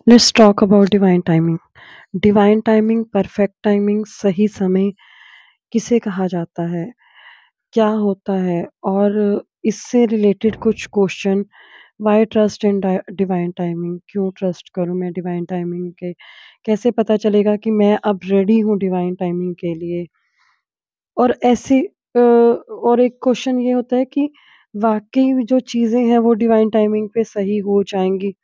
Let's talk about divine timing. Divine timing, perfect timing, सही समय किसे कहा जाता है? क्या होता है? और इससे रिलेटेड कुछ question. Why trust in divine timing? क्यों ट्रस्ट करूं मैं डिवाइन टाइमिंग के? कैसे पता चलेगा कि मैं अब रेडी हूं डिवाइन टाइमिंग के लिए? और ऐसे और एक क्वेश्चन ये होता है कि वाकई जो चीज़ें हैं वो डिवाइन टाइमिंग पे सही हो जाएंगी?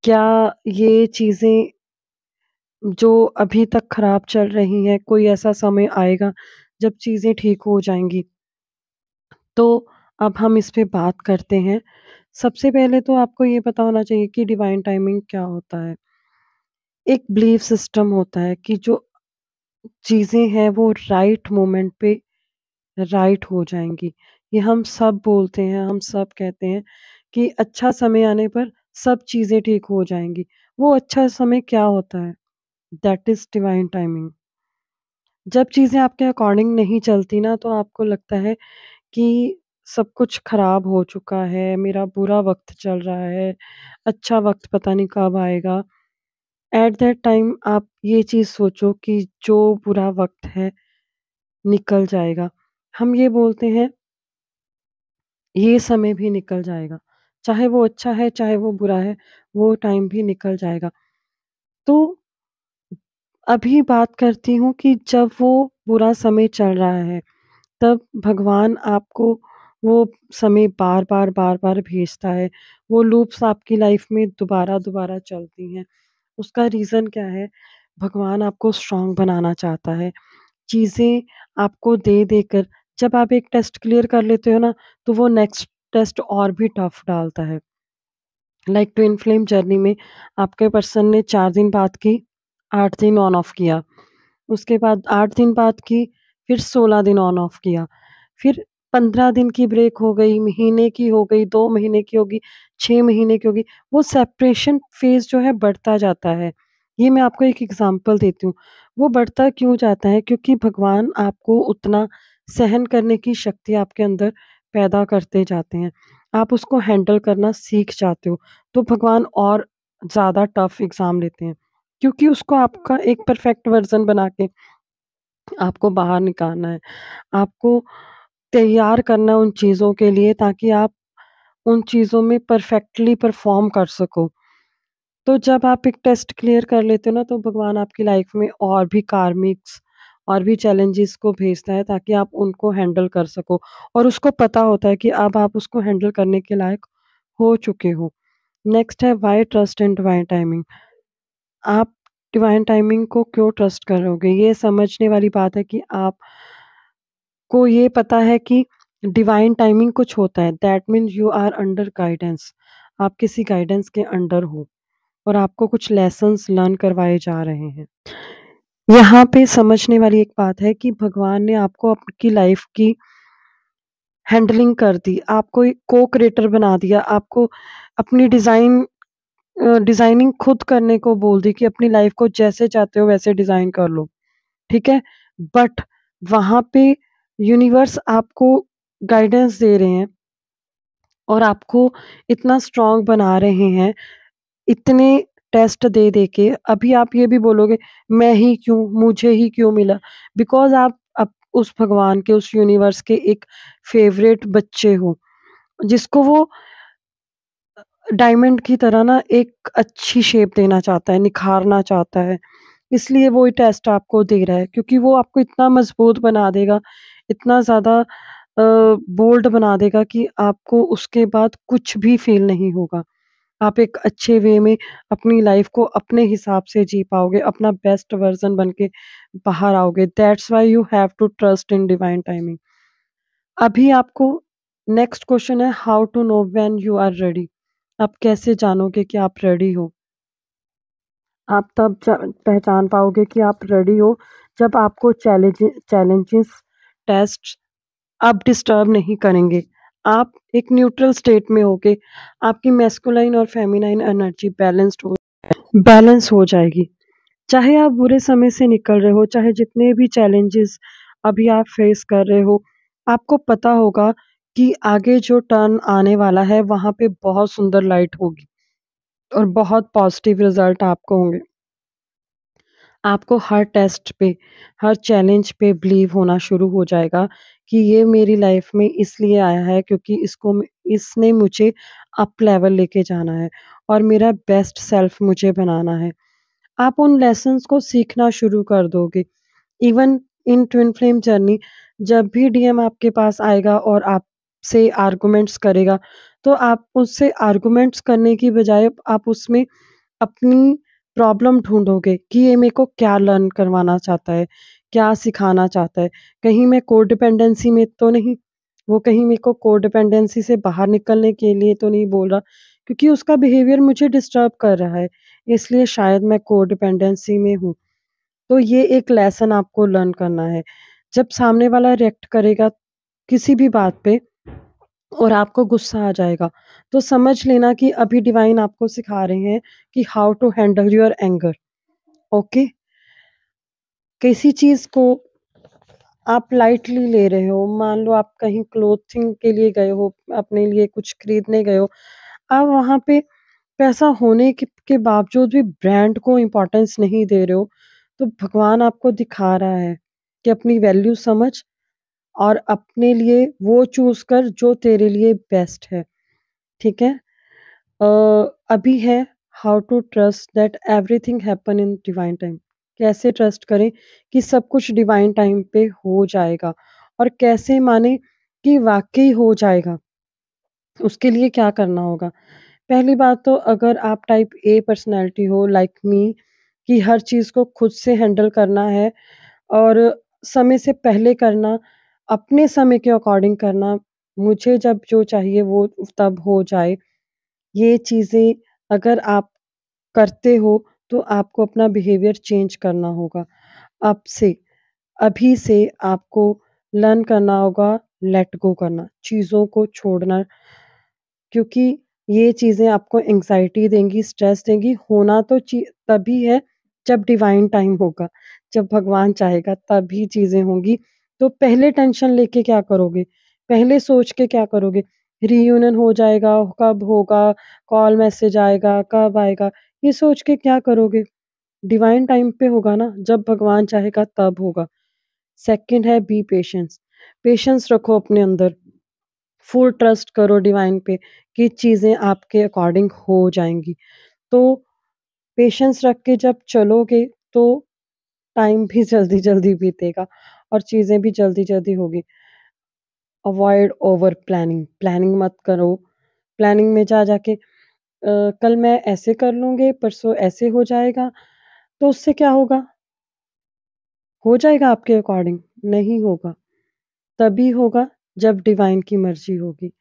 क्या ये चीज़ें जो अभी तक खराब चल रही हैं, कोई ऐसा समय आएगा जब चीज़ें ठीक हो जाएँगी। तो अब हम इस पे बात करते हैं। सबसे पहले तो आपको ये पता होना चाहिए कि डिवाइन टाइमिंग क्या होता है। एक बिलीफ सिस्टम होता है कि जो चीज़ें हैं वो राइट मोमेंट पे राइट हो जाएँगी। ये हम सब बोलते हैं, हम सब कहते हैं कि अच्छा समय आने पर सब चीज़ें ठीक हो जाएँगी। वो अच्छा समय क्या होता है? That is divine timing. जब चीज़ें आपके अकॉर्डिंग नहीं चलती ना, तो आपको लगता है कि सब कुछ खराब हो चुका है, मेरा बुरा वक़्त चल रहा है, अच्छा वक़्त पता नहीं कब आएगा। एट दैट टाइम आप ये चीज़ सोचो कि जो बुरा वक़्त है, निकल जाएगा। हम ये बोलते हैं, ये समय भी निकल जाएगा। चाहे वो अच्छा है, चाहे वो बुरा है, वो टाइम भी निकल जाएगा। तो अभी बात करती हूँ कि जब वो बुरा समय चल रहा है, तब भगवान आपको वो समय बार-बार, बार-बार भेजता है। वो लूप्स आपकी लाइफ़ में दोबारा-दोबारा चलती हैं। उसका रीज़न क्या है? भगवान आपको स्ट्रॉन्ग बनाना चाहता है। चीज़ें आपको दे-देकर जब आप एक टेस्ट क्लियर कर लेते हो ना, तो वो नेक्स्ट टेस्ट और भी टफ़ डालता है। लाइक ट्विन फ्लेम जर्नी में आपके पर्सन ने 4 दिन बात की, 8 दिन ऑन ऑफ किया। उसके बाद 8 दिन बात की, फिर 16 दिन ऑन ऑफ किया। फिर 15 दिन की ब्रेक हो गई, महीने की हो गई, 2 महीने की होगी, 6 महीने की होगी। वो सेपरेशन फ़ेज़ जो है बढ़ता जाता है। ये मैं आपको एक एग्ज़ाम्पल देती हूँ। वो बढ़ता क्यों जाता है? क्योंकि भगवान आपको उतना सहन करने की शक्ति आपके अंदर पैदा करते जाते हैं। आप उसको हैंडल करना सीख जाते हो, तो भगवान और ज़्यादा टफ़ एग्ज़ाम लेते हैं। क्योंकि उसको आपका एक परफ़ेक्ट वर्ज़न बना के आपको बाहर निकालना है। आपको तैयार करना है उन चीज़ों के लिए ताकि आप उन चीज़ों में परफ़ेक्टली परफ़ॉर्म कर सको। तो जब आप एक टेस्ट क्लियर कर लेते हो ना, तो भगवान आपकी लाइफ़ में और भी कार्मिक्स और भी चैलेंजेस को भेजता है ताकि आप उनको हैंडल कर सको और उसको पता होता है कि अब आप उसको हैंडल करने के लायक हो चुके हो। नेक्स्ट है why trust in divine timing. आप डिवाइन टाइमिंग को क्यों ट्रस्ट करोगे? ये समझने वाली बात है कि आपको ये पता है कि डिवाइन टाइमिंग कुछ होता है, that means you are under guidance. आप किसी गाइडेंस के अंडर हो और आपको कुछ लेसन्स लर्न करवाए जा रहे हैं। यहाँ पे समझने वाली एक बात है कि भगवान ने आपको आपकी लाइफ़ की हैंडलिंग कर दी, आपको एक को-क्रिएटर बना दिया, आपको अपनी डिज़ाइनिंग खुद करने को बोल दी कि अपनी लाइफ़ को जैसे चाहते हो वैसे डिज़ाइन कर लो, ठीक है? बट वहाँ पे यूनिवर्स आपको गाइडेंस दे रहे हैं और आपको इतना स्ट्रॉन्ग बना रहे हैं, इतने टेस्ट दे-दे के, अभी आप ये भी बोलोगे, मैं ही क्यों? मुझे ही क्यों मिला? बिकॉज़ आप उस भगवान के, उस यूनिवर्स के एक फ़ेवरेट बच्चे हो, जिसको वो डायमंड की तरह ना एक अच्छी शेप देना चाहता है, निखारना चाहता है। इसलिए वो ये टेस्ट आपको दे रहा है क्योंकि वो आपको इतना मज़बूत बना देगा, इतना ज़्यादा बोल्ड बना देगा कि आपको उसके बाद कुछ भी फ़ील नहीं होगा। आप एक अच्छे वे में अपनी लाइफ़ को अपने हिसाब से जी पाओगे, अपना बेस्ट वर्ज़न बन के बाहर आओगे। That's why you have to trust in divine timing. अभी आपको नेक्स्ट क्वेश्चन है how to know when you are ready? आप कैसे जानोगे कि आप रेडी हो? आप तब पहचान पाओगे कि आप रेडी हो जब आपको चैलेंजेस, टेस्ट अब डिस्टर्ब नहीं करेंगे। आप एक न्यूट्रल स्टेट में होगे, आपकी मैस्कुलाइन और फेमिनाइन एनर्जी बैलेंस हो जाएगी। चाहे आप बुरे समय से निकल रहे हो, चाहे जितने भी चैलेंजेस अभी आप फेस कर रहे हो, आपको पता होगा कि आगे जो टर्न आने वाला है, वहाँ पे बहुत सुंदर लाइट होगी। और बहुत पॉजिटिव रिज़ल्ट आपको होंगे। आपको हर टेस्ट पे, हर चैलेंज पे बिलीव होना शुरू हो जाएगा कि ये मेरी लाइफ में इसलिए आया है क्योंकि इसने मुझे अप लेवल लेके जाना है और मेरा बेस्ट सेल्फ मुझे बनाना है। आप उन लेसन्स को सीखना शुरू कर दोगे। Even in twin flame journey जब भी डीएम आपके पास आएगा और आपसे आर्गुमेंट्स करेगा, तो आप उससे आर्गुमेंट्स करने की बजाय आप उसमें अपनी प्रॉब्लम ढूँढोगे कि ये मेरे को क्या लर्न करवाना चाहता है, क्या सिखाना चाहता है। कहीं मैं कोडिपेंडेंसी में तो नहीं, वो कहीं मेरे को कोडिपेंडेंसी से बाहर निकलने के लिए तो नहीं बोल रहा, क्योंकि उसका बिहेवियर मुझे डिस्टर्ब कर रहा है, इसलिए शायद मैं कोडिपेंडेंसी में हूँ। तो ये एक लेसन आपको लर्न करना है। जब सामने वाला रिएक्ट करेगा किसी भी बात पे और आपको गुस्सा आ जाएगा, तो समझ लेना कि अभी डिवाइन आपको सिखा रहे हैं कि how to handle your anger. Okay? किसी चीज़ को आप लाइटली ले रहे हो, मान लो आप कहीं क्लॉथिंग के लिए गए हो, अपने लिए कुछ खरीदने गए हो, आप वहाँ पे पैसा होने के बावजूद भी ब्रांड को इम्पोर्टेंस नहीं दे रहे हो, तो भगवान आपको दिखा रहा है कि अपनी वैल्यू समझ और अपने लिए वो चूज़ कर जो तेरे लिए बेस्ट है, ठीक है? अ, अभी है how to trust that everything happen in divine time. कैसे ट्रस्ट करें कि सब कुछ डिवाइन टाइम पे हो जाएगा और कैसे माने कि वाक़ई हो जाएगा, उसके लिए क्या करना होगा? पहली बात तो अगर आप टाइप ए पर्सनैलिटी हो लाइक मी कि हर चीज़ को खुद से हैंडल करना है और समय से पहले करना, अपने समय के अकॉर्डिंग करना, मुझे जब जो चाहिए वो तब हो जाए। ये चीज़ें अगर आप करते हो, तो आपको अपना बिहेवियर चेंज करना होगा। अब से, अभी से आपको लर्न करना होगा लेट गो करना, चीज़ों को छोड़ना, क्योंकि ये चीज़ें आपको एंग्ज़ायटी देंगी, स्ट्रेस देंगी। होना तो तभी है जब डिवाइन टाइम होगा, जब भगवान चाहेगा तभी चीज़ें होंगी। तो पहले टेंशन लेके क्या करोगे? पहले सोच के क्या करोगे? रियूनियन हो जाएगा, कब होगा, कॉल मैसेज आएगा, कब आएगा, ये सोच के क्या करोगे? डिवाइन टाइम पे होगा ना, जब भगवान चाहेगा तब होगा। सेकंड है बी पेशेंस, पेशेंस रखो अपने अंदर। फुल ट्रस्ट करो डिवाइन पे कि चीज़ें आपके अकॉर्डिंग हो जाएँगी। तो पेशेंस रख के जब चलोगे तो टाइम भी जल्दी-जल्दी बीतेगा और चीज़ें भी जल्दी-जल्दी होगी। अवॉइड ओवर प्लानिंग, प्लानिंग मत करो। प्लानिंग में जा के कल मैं ऐसे कर लूँगी, परसों ऐसे हो जाएगा, तो उससे क्या होगा? हो जाएगा आपके अकॉर्डिंग? नहीं होगा। तभी होगा जब डिवाइन की मर्ज़ी होगी।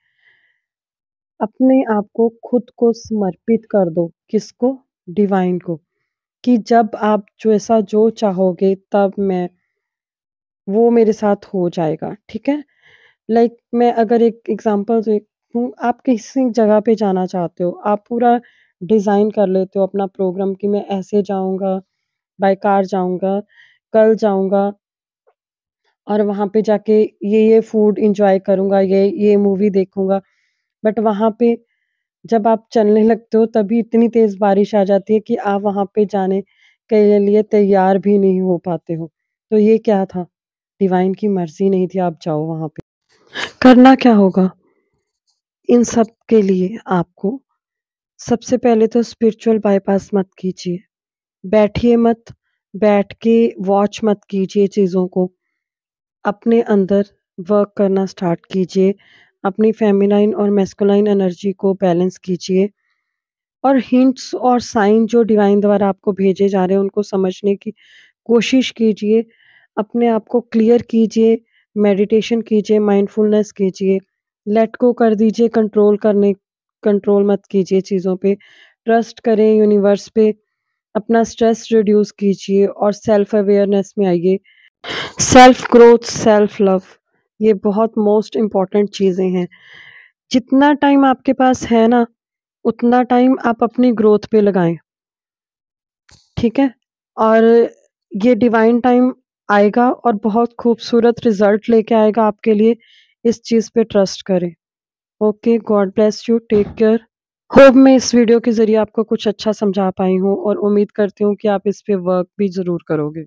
अपने आप को खुद को समर्पित कर दो, किसको? डिवाइन को, कि जब आप जैसा जो चाहोगे तब वो मेरे साथ हो जाएगा, ठीक है? लाइक मैं अगर एक एग्ज़ाम्पल दूँ, आप किसी जगह पे जाना चाहते हो, आप पूरा डिज़ाइन कर लेते हो अपना प्रोग्राम कि मैं ऐसे जाऊँगा, बाय कार जाऊँगा, कल जाऊँगा और वहाँ पे जाके ये फूड एन्जॉय करूँगा, ये मूवी देखूँगा। बट वहाँ पे जब आप चलने लगते हो तभी इतनी तेज़ बारिश आ जाती है कि आप वहाँ पे जाने के लिए तैयार भी नहीं हो पाते हो। तो ये क्या था? डिवाइन की मर्ज़ी नहीं थी आप जाओ वहाँ पे। करना क्या होगा? इन सब के लिए आपको सबसे पहले तो स्पिरिचुअल बायपास मत कीजिए। बैठिए मत, बैठ के वॉच मत कीजिए चीज़ों को। अपने अंदर वर्क करना स्टार्ट कीजिए। अपनी फेमिनाइन और मैस्कुलाइन एनर्जी को बैलेंस कीजिए और हिंट्स और साइन जो डिवाइन द्वारा आपको भेजे जा रहे हैं उनको समझने की कोशिश कीजिए। अपने आप को क्लियर कीजिए, मेडिटेशन कीजिए, माइंडफुलनेस कीजिए, लेट गो कर दीजिए, कंट्रोल मत कीजिए चीज़ों पे। ट्रस्ट करें यूनिवर्स पे, अपना स्ट्रेस रिड्यूस कीजिए और सेल्फ अवेयरनेस में आइए। सेल्फ ग्रोथ, सेल्फ लव, ये बहुत मोस्ट इम्पोर्टेंट चीज़ें हैं। जितना टाइम आपके पास है ना, उतना टाइम आप अपनी ग्रोथ पे लगाएँ, ठीक है? और ये डिवाइन टाइम आएगा और बहुत खूबसूरत रिज़ल्ट लेके आएगा आपके लिए, इस चीज़ पे ट्रस्ट करें। Okay, God bless you, take care. Hope मैं इस वीडियो के ज़रिए आपको कुछ अच्छा समझा पाई हूँ और उम्मीद करती हूँ कि आप इस पे वर्क भी ज़रूर करोगे।